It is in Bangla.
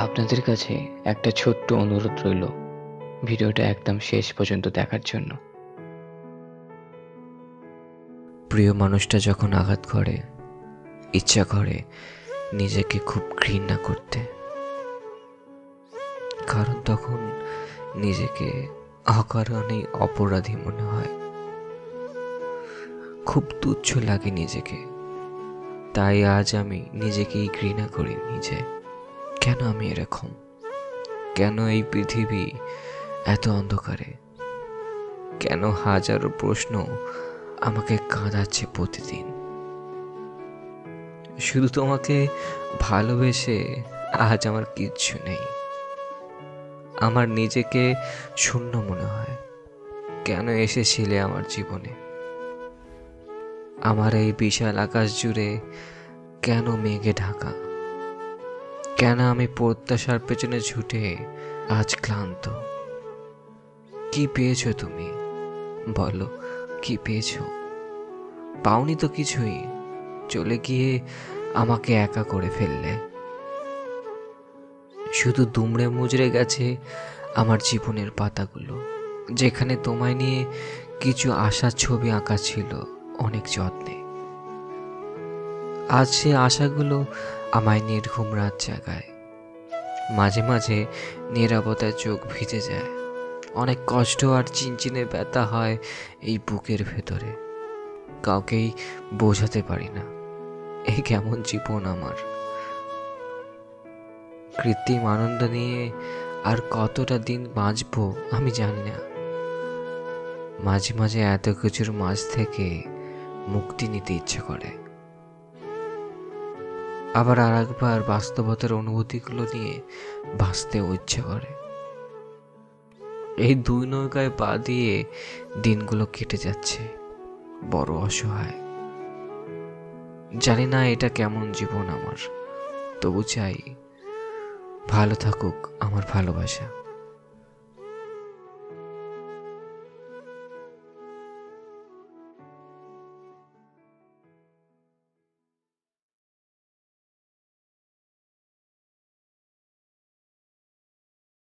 আপনাদের কাছে একটা ছোট্ট অনুরোধ রইল, ভিডিওটা একদম শেষ পর্যন্ত দেখার জন্য। প্রিয় মানুষটা যখন আঘাত করে, ইচ্ছা করে নিজেকে খুব ঘৃণা করতে, কারণ তখন নিজেকে অকারণেই অপরাধী মনে হয়, খুব তুচ্ছ লাগে নিজেকে। তাই আজ আমি নিজেকেই ঘৃণা করি নিজে। কেন আমি এরকম? কেন এই পৃথিবী এত অন্ধকারে? কেন হাজারো প্রশ্ন আমাকে কাঁদাচ্ছে প্রতিদিন? শুধু তোমাকে ভালোবেসে আজ আমার কিচ্ছু নেই। আমার নিজেকে শূন্য মনে হয়। কেন এসেছিলে আমার জীবনে? আমার এই বিশাল আকাশ জুড়ে কেন মেঘে ঢাকা? কেন আমি প্রত্যাশার পেছনে ছুটে আজ ক্লান্ত? কি পেয়েছো তুমি? বলো, কি পেয়েছো? পাওনি তো কিছুই। চলে গিয়ে আমাকে একা করে ফেললে। শুধু দুমড়ে মুচড়ে গেছে আমার জীবনের পাতাগুলো, যেখানে তোমায় নিয়ে কিছু আশার ছবি আঁকা ছিল অনেক যত্নে। আজ সে আশাগুলো আমায় নির্ঘুম রাত জাগায়। মাঝে মাঝে নীরবতায় চোখ ভিজে যায়। অনেক কষ্ট আর চিনচিনে ব্যথা হয় এই বুকের ভেতরে। কাউকেই বোঝাতে পারি না এই কেমন জীবন আমার। কৃত্রিম আনন্দ নিয়ে আর কতটা দিন বাঁচবো আমি জানি না। মাঝে মাঝে এত কিছুর মাঝ থেকে মুক্তি নিতে ইচ্ছে করে, আবার আর একবার বাস্তবতার অনুভূতিগুলো নিয়ে বাঁচতেও ইচ্ছে করে। এই দুই নৌকায় পা দিয়ে দিনগুলো কেটে যাচ্ছে, বড় অসহায়। জানি না এটা কেমন জীবন আমার, তবু চাই ভালো থাকুক আমার ভালোবাসা।